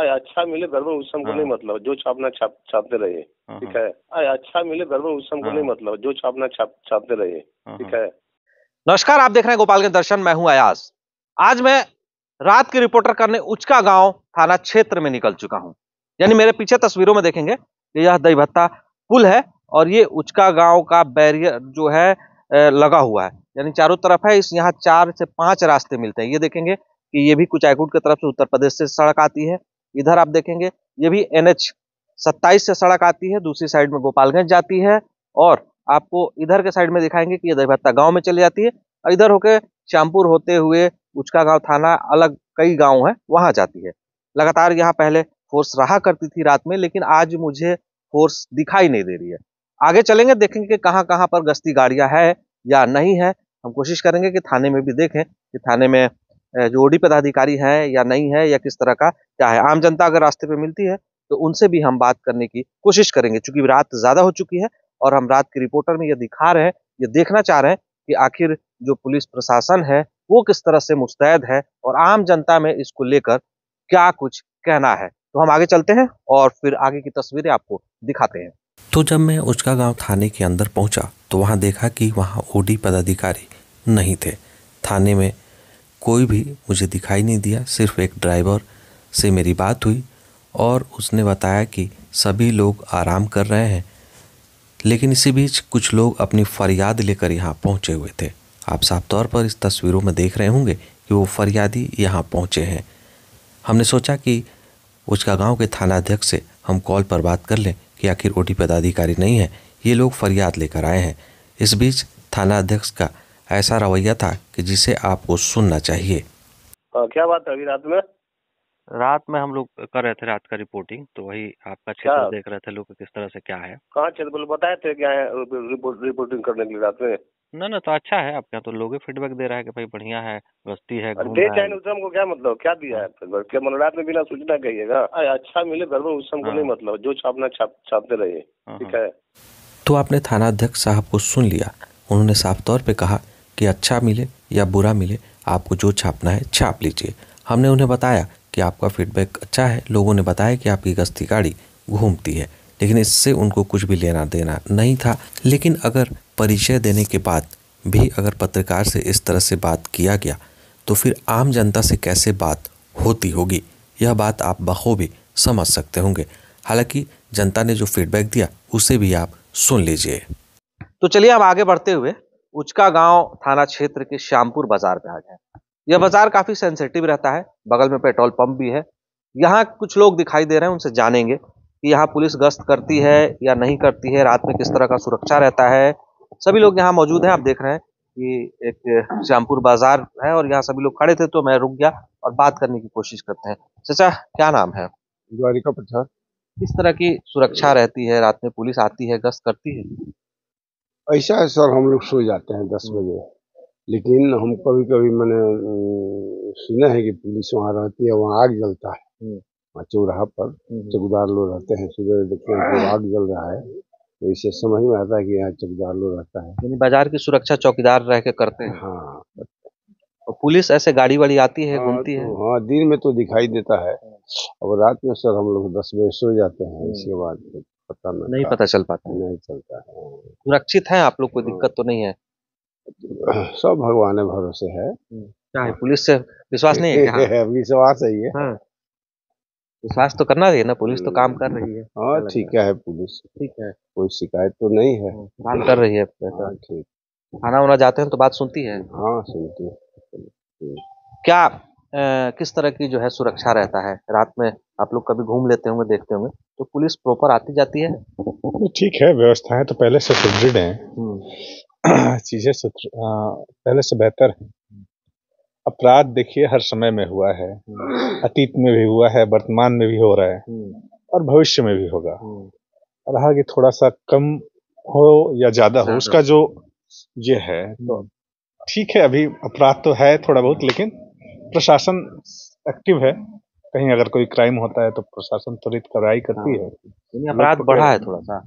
अच्छा मिले घर में उससे हमको नहीं मतलब, जो छापना छापते रहिए, ठीक है। अच्छा मिले घर में उससे हमको नहीं मतलब, जो छापना छापते रहिए, ठीक है। नमस्कार, आप देख रहे हैं गोपालगंज दर्शन। मैं हूं अयाज। आज मैं रात की रिपोर्टर करने उचका गांव थाना क्षेत्र में निकल चुका हूं। यानी मेरे पीछे तस्वीरों में देखेंगे कि यह दही भत्ता पुल है और ये उचका गांव का बैरियर जो है लगा हुआ है। यानी चारों तरफ है। इस यहाँ 4 से 5 रास्ते मिलते हैं। ये देखेंगे कि ये भी कुचायकोट की तरफ से उत्तर प्रदेश से सड़क आती है। इधर आप देखेंगे ये भी NH 27 से सड़क आती है, दूसरी साइड में गोपालगंज जाती है। और आपको इधर के साइड में दिखाएंगे कि ये दही भत्ता गाँव में चली जाती है और इधर होके श्यामपुर होते हुए उचका गांव थाना अलग कई गांव है वहां जाती है। लगातार यहाँ पहले फोर्स रहा करती थी रात में, लेकिन आज मुझे फोर्स दिखाई नहीं दे रही है। आगे चलेंगे, देखेंगे कि कहां कहां पर गश्ती गाड़ियां है या नहीं है। हम कोशिश करेंगे कि थाने में भी देखें कि थाने में जो ओडी पदाधिकारी है या नहीं है, या किस तरह का क्या है। आम जनता अगर रास्ते पे मिलती है तो उनसे भी हम बात करने की कोशिश करेंगे, क्योंकि रात ज्यादा हो चुकी है और हम रात की रिपोर्टर में ये दिखा रहे हैं, ये देखना चाह रहे हैं कि आखिर जो पुलिस प्रशासन है वो किस तरह से मुस्तैद है और आम जनता में इसको लेकर क्या कुछ कहना है। तो हम आगे चलते हैं और फिर आगे की तस्वीरें आपको दिखाते हैं। तो जब मैं उचका गांव थाने के अंदर पहुंचा तो वहां देखा कि वहां ओडी पदाधिकारी नहीं थे। थाने में कोई भी मुझे दिखाई नहीं दिया। सिर्फ एक ड्राइवर से मेरी बात हुई और उसने बताया कि सभी लोग आराम कर रहे हैं, लेकिन इसी बीच कुछ लोग अपनी फरियाद लेकर यहाँ पहुँचे हुए थे। आप साफ तौर पर इस तस्वीरों में देख रहे होंगे कि वो फरियादी यहाँ पहुँचे हैं। हमने सोचा कि उचका गांव के थानाध्यक्ष से हम कॉल पर बात कर लें कि आखिर ओडी पदाधिकारी नहीं है, ये लोग फरियाद लेकर आए हैं। इस बीच थानाध्यक्ष का ऐसा रवैया था कि जिसे आपको सुनना चाहिए। क्या बात है? अभी रात में हम लोग कर रहे थे रात का रिपोर्टिंग, तो वही आपका क्षेत्र देख रहे थे लोग किस तरह से क्या है। कहाँ क्षेत्र बताए थे क्या है रिपोर्टिंग करने के लिए रात में? ना तो अच्छा है, आपके यहाँ तो लोग फीडबैक दे रहा है कि भाई बढ़िया है, गश्ती है, घूम डे रहा टाइम है। उससे हमको क्या मतलब, क्या दिया है क्या मतलब? रात में बिना सूचना कहिएगा। अच्छा मिले घर में उससे हमको नहीं मतलब, जो छापना छापते रहिए, ठीक है। तो आपने थानाध्यक्ष साहब को सुन लिया। उन्होंने साफ तौर पे कहा कि अच्छा मिले या बुरा मिले, आपको जो छापना है छाप लीजिए। हमने उन्हें बताया कि आपका फीडबैक अच्छा है, लोगों ने बताया कि आपकी गश्ती गाड़ी घूमती है, लेकिन इससे उनको कुछ भी लेना देना नहीं था। लेकिन अगर परिचय देने के बाद भी अगर पत्रकार से इस तरह से बात किया गया तो फिर आम जनता से कैसे बात होती होगी, यह बात आप बखूबी समझ सकते होंगे। हालांकि जनता ने जो फीडबैक दिया उसे भी आप सुन लीजिए। तो चलिए हम आगे बढ़ते हुए उचका गांव थाना क्षेत्र के श्यामपुर बाजार पे आ गए। यह बाजार काफी सेंसिटिव रहता है, बगल में पेट्रोल पंप भी है। यहाँ कुछ लोग दिखाई दे रहे हैं, उनसे जानेंगे कि यहाँ पुलिस गश्त करती है या नहीं करती है, रात में किस तरह का सुरक्षा रहता है। सभी लोग यहाँ मौजूद हैं। आप देख रहे हैं कि एक श्यामपुर बाजार है और यहाँ सभी लोग खड़े थे, तो मैं रुक गया और बात करने की कोशिश करते हैं। चाचा, क्या नाम है? द्वारिका प्रसाद। किस तरह की सुरक्षा रहती है? रात में पुलिस आती है, गश्त करती है? ऐसा है सर, हम लोग सो जाते हैं 10 बजे, लेकिन हम कभी कभी मैंने सुना है कि पुलिस वहाँ रहती है, वहाँ आग जलता है वहाँ चौराहा पर। चौकीदार लोग रहते हैं, सुबह देखते हैं तो आग जल रहा है, तो इससे समझ में आता है कि यहाँ चौकीदार लोग रहता है। यानी बाजार की सुरक्षा चौकीदार रह के करते हैं? हाँ। और पुलिस ऐसे गाड़ी वाड़ी आती है, घूमती है? हाँ, दिन में तो दिखाई देता है, और रात में सर हम लोग 10 बजे सो जाते हैं, इसके बाद पता नहीं पता चल पाता, नहीं चलता है। सुरक्षित है आप लोग? कोई दिक्कत तो नहीं है? सब भगवान भरोसे है। क्या है, पुलिस से विश्वास नहीं है क्या? विश्वास है ये। हाँ, विश्वास तो करना चाहिए ना, पुलिस तो काम कर रही है। हाँ ठीक है, पुलिस ठीक है, कोई शिकायत तो नहीं है, काम कर रही है। हाँ ठीक। खाना वाना जाते हैं तो बात सुनती है? हाँ सुनती है। क्या किस तरह की जो है सुरक्षा रहता है रात में? आप लोग कभी घूम लेते होंगे, देखते होंगे, तो पुलिस प्रॉपर आती जाती है? ठीक है, व्यवस्थाएं तो पहले से सुदृढ़ हैं। चीजें पहले से बेहतर है। अपराध देखिए हर समय में हुआ है, अतीत में भी हुआ है, वर्तमान में भी हो रहा है और भविष्य में भी होगा। रहा कि थोड़ा सा कम हो या ज्यादा हो, उसका जो ये है तो ठीक है। अभी अपराध तो है थोड़ा बहुत, लेकिन प्रशासन एक्टिव है। कहीं अगर कोई क्राइम होता है तो प्रशासन त्वरित कार्रवाई करती है। अपराध बढ़ा है थोड़ा सा?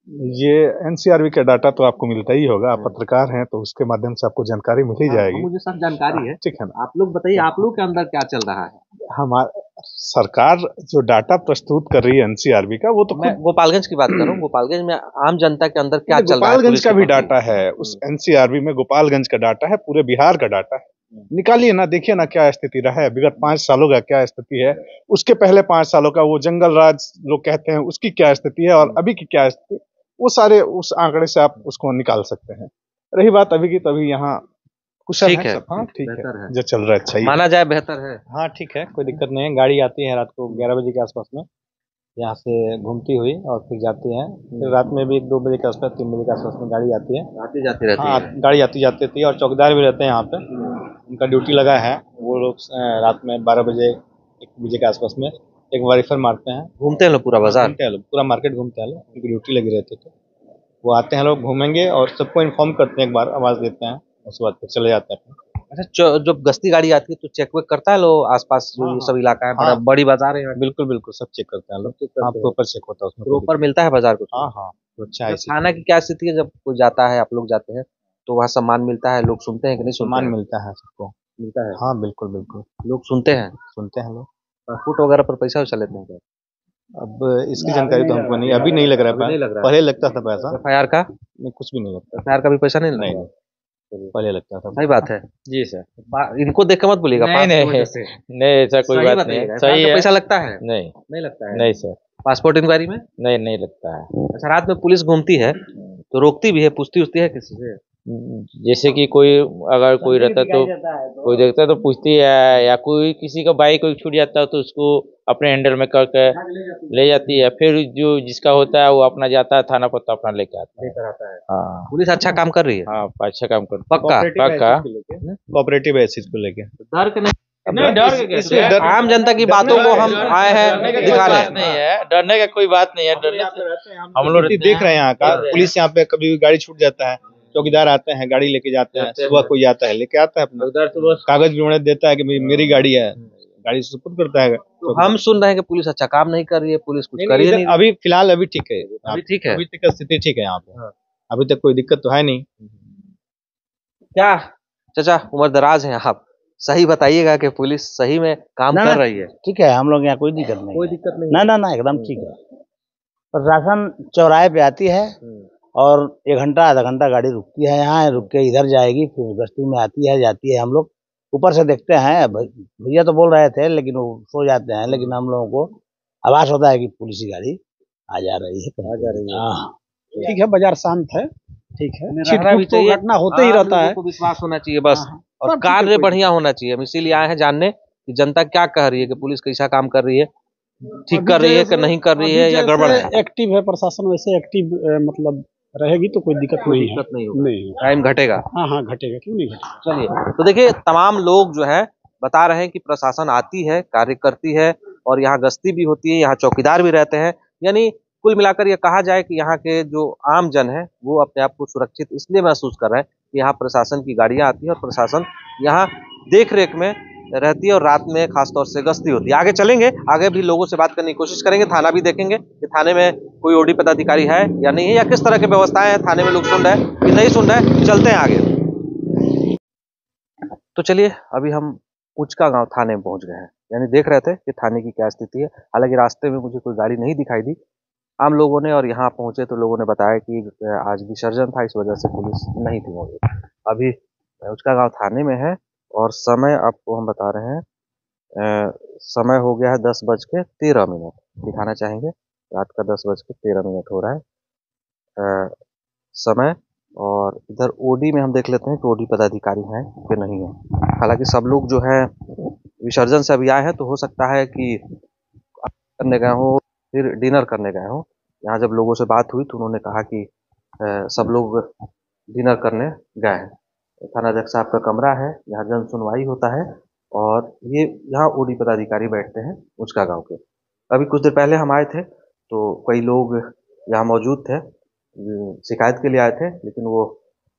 ये एनसीआरबी का डाटा तो आपको मिलता ही होगा, आप पत्रकार हैं तो उसके माध्यम से आपको जानकारी मिल ही जाएगी। मुझे सब जानकारी है, ठीक है ना। आप लोग बताइए, आप लोग के अंदर क्या चल रहा है? हमारा सरकार जो डाटा प्रस्तुत कर रही है एनसीआरबी का, वो तो मैं गोपालगंज की बात कर रहा हूँ। गोपालगंज में आम जनता के अंदर क्या चल रहा है? गोपालगंज का भी डाटा है उस एनसीआरबी में, गोपालगंज का डाटा है, पूरे बिहार का डाटा है। निकालिए ना, देखिए ना क्या स्थिति रहा है विगत 5 सालों का, क्या स्थिति है, उसके पहले 5 सालों का, वो जंगल राज लोग कहते हैं उसकी क्या स्थिति है और अभी की क्या स्थिति, वो सारे उस आंकड़े से आप उसको निकाल सकते हैं। रही बात अभी की, तभी यहाँ कुशल ठीक है, हाँ ठीक है, जो चल रहा है अच्छा ही माना जाए बेहतर है। हाँ ठीक है, कोई दिक्कत नहीं है। गाड़ी आती है रात को 11 बजे के आसपास में, यहाँ से घूमती हुई और फिर जाती है। फिर रात में भी 2 बजे के आसपास, 3 बजे के आसपास में गाड़ी आती है, आती जाती रहती हाँ है। गाड़ी आती जाती रहती है। और चौकीदार भी रहते हैं यहाँ पे, उनका ड्यूटी लगा है। वो लोग रात में 12 बजे 1 बजे के आसपास में एक बार रिफर मारते हैं, घूमते हैं लोग पूरा बाजार, घूमते हैं लोग, पूरा मार्केट घूमते हैं लोग, उनकी ड्यूटी लगी रहती है। तो वो आते हैं लोग, घूमेंगे और सबको इन्फॉर्म करते हैं, एक बार आवाज़ देते हैं, उसके बाद फिर चले जाते हैं। अच्छा, जब गश्ती गाड़ी आती है तो चेक वेक करता है लोग आसपास जो ये सब इलाका है, बड़ा बड़ी बाजार है? बिल्कुल बिल्कुल, सब चेक करते हैं लोग, हाँ प्रॉपर चेक होता है उसमें, प्रॉपर मिलता है बाजार को? हाँ हाँ। तो अच्छा है। थाना की क्या स्थिति है? जब कोई जाता है, आप लोग जाते हैं तो वहाँ सम्मान मिलता है? लोग सुनते हैं कि नहीं? सम्मान मिलता है सबको, मिलता है, हाँ बिल्कुल बिल्कुल, लोग सुनते हैं लोग। फुट वगैरह पर पैसा वैसा लेते हैं? अब इसकी जानकारी तो हमको नहीं, अभी नहीं लग रहा है, पहले लगता था पैसा। FIR का? नहीं, कुछ भी नहीं लगता। FIR का भी पैसा नहीं लगता? नहीं, पहले लगता था। सही बात है जी सर। इनको देख के मत बोलिएगा। नहीं नहीं, ऐसा कोई बात नहीं है, सही है। पैसा लगता है? नहीं लगता है। नहीं सर। पासपोर्ट इंक्वायरी में? नहीं लगता है। अच्छा, रात में पुलिस घूमती है तो रोकती भी है, पूछती उछती है किसी से? जैसे कि कोई अगर कोई रहता तो कोई देखता है तो पूछती है, या कोई किसी का बाइक कोई छूट जाता है तो उसको अपने हैंडल में करके ले जाती है। फिर जो जिसका होता है वो अपना जाता है थाना पर, तो अपना लेकर आता है। हाँ, पुलिस अच्छा काम कर रही है? हाँ अच्छा काम कर, पक्का कोऑपरेटिव है इस चीज को लेके। डर के नहीं, आम जनता की बातों को हम आए हैं दिखाने। डरने का कोई बात नहीं है। हम लोग देख रहे हैं यहाँ का, पुलिस यहाँ पे कभी गाड़ी छूट जाता है, चौकीदार आते हैं, गाड़ी लेके जाते हैं, सुबह कोई आता है लेके आता है, अपना कागज भी देता है कि मेरी गाड़ी है, गाड़ी सुपुर्द करता है। तो हम सुन रहे हैं कि पुलिस अच्छा काम नहीं कर रही है, पुलिस कुछ कर ही नहीं। अभी फिलहाल अभी ठीक है, अभी ठीक है, अभी तक स्थिति ठीक है यहाँ पे, अभी तक कोई दिक्कत तो है नहीं। क्या चाचा उम्र दराज हैं आप, सही बताइएगा कि पुलिस सही में काम कर रही है? ठीक है, हम लोग यहाँ कोई दिक्कत नहीं, कोई दिक्कत नहीं? ना एकदम ठीक है। प्रशासन चौराहे पे आती है और 1 घंटा आधा घंटा गाड़ी रुकती है यहाँ, रुक के इधर जाएगी, फिर गश्ती में आती है जाती है। हम लोग ऊपर से देखते हैं, भैया तो बोल रहे थे लेकिन वो सो जाते हैं, लेकिन हम लोगों को आभास होता है कि पुलिस की गाड़ी आ जा रही है। ठीक है, बाजार शांत है, ठीक है, घटना होते ही रहता है, विश्वास होना चाहिए बस, और कार्य बढ़िया होना चाहिए। हम इसीलिए आए हैं जानने कि जनता क्या कह रही है, कि पुलिस कैसा काम कर रही है, ठीक कर रही है कि नहीं कर रही है, या गड़बड़ है? एक्टिव है प्रशासन, वैसे एक्टिव मतलब रहेगी तो कोई दिक्कत नहीं है। नहीं, टाइम घटेगा? हाँ घटेगा, क्यों नहीं घटेगा। चलिए, तो देखिए तमाम लोग जो है बता रहे हैं कि प्रशासन आती है, कार्य करती है, और यहाँ गश्ती भी होती है, यहाँ चौकीदार भी रहते हैं। यानी कुल मिलाकर ये कहा जाए कि यहाँ के जो आम जन है वो अपने आप को सुरक्षित इसलिए महसूस कर रहे हैं कि यहाँ प्रशासन की गाड़ियाँ आती है और प्रशासन यहाँ देख रेख में रहती है, और रात में खासतौर से गश्ती होती है। आगे चलेंगे, आगे भी लोगों से बात करने की कोशिश करेंगे, थाना भी देखेंगे कि थाने में कोई ओडी पदाधिकारी है या नहीं है, या किस तरह की व्यवस्थाएं हैं थाने में, लोग सुन रहे हैं कि नहीं सुन रहे। चलते हैं आगे। तो चलिए, अभी हम उचका गांव थाने में पहुंच गए हैं, यानी देख रहे थे कि थाने की क्या स्थिति है। हालांकि रास्ते में मुझे कोई गाड़ी नहीं दिखाई दी आम लोगों ने, और यहाँ पहुंचे तो लोगों ने बताया कि आज विसर्जन था, इस वजह से पुलिस नहीं थी मौजूद। अभी उचका गांव थाने में है, और समय आपको हम बता रहे हैं, समय हो गया है 10:13 दिखाना चाहेंगे, रात का 10:13 हो रहा है समय। और इधर ओडी में हम देख लेते हैं कि ओडी पदाधिकारी हैं कि नहीं है। हालांकि सब लोग जो है विसर्जन से अभी आए हैं, तो हो सकता है कि करने गए हो, फिर डिनर करने गए हो। यहाँ जब लोगों से बात हुई तो उन्होंने कहा कि सब लोग डिनर करने गए हैं। थाना अध्यक्ष साहब का कमरा है, यहाँ जन सुनवाई होता है, और ये यहाँ ओडी पदाधिकारी बैठते हैं उचका गांव के। अभी कुछ देर पहले हम आए थे तो कई लोग यहाँ मौजूद थे, शिकायत के लिए आए थे, लेकिन वो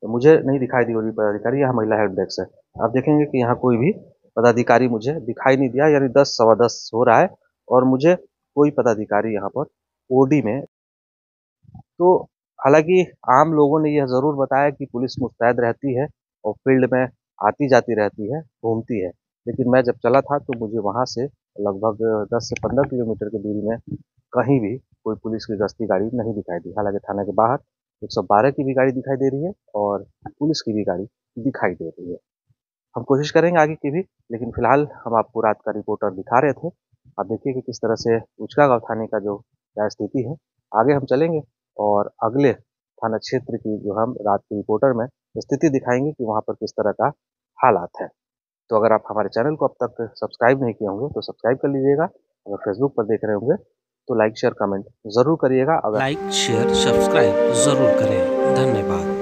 मुझे नहीं दिखाई दी ओडी पदाधिकारी। यहाँ महिला हेल्प डेस्क है, आप देखेंगे कि यहाँ कोई भी पदाधिकारी मुझे दिखाई नहीं दिया, यानी 10 सवा 10 हो रहा है और मुझे कोई पदाधिकारी यहाँ पर ओडी में। तो हालांकि आम लोगों ने यह जरूर बताया कि पुलिस मुस्तैद रहती है और फील्ड में आती जाती रहती है, घूमती है। लेकिन मैं जब चला था तो मुझे वहां से लगभग 10 से 15 किलोमीटर की दूरी में कहीं भी कोई पुलिस की गश्ती गाड़ी नहीं दिखाई दी। हालांकि थाने के बाहर 112 की भी गाड़ी दिखाई दे रही है और पुलिस की भी गाड़ी दिखाई दे रही है। हम कोशिश करेंगे आगे की भी, लेकिन फिलहाल हम आपको रात का रिपोर्टर दिखा रहे थे। आप देखिए कि किस तरह से उचका गांव थाने का जो क्या स्थिति है। आगे हम चलेंगे और अगले थाना क्षेत्र की जो हम रात के रिपोर्टर में स्थिति दिखाएंगे कि वहाँ पर किस तरह का हालात है। तो अगर आप हमारे चैनल को अब तक सब्सक्राइब नहीं किए होंगे तो सब्सक्राइब कर लीजिएगा। अगर फेसबुक पर देख रहे होंगे तो लाइक शेयर कमेंट जरूर करिएगा। अगर लाइक शेयर सब्सक्राइब जरूर करें। धन्यवाद।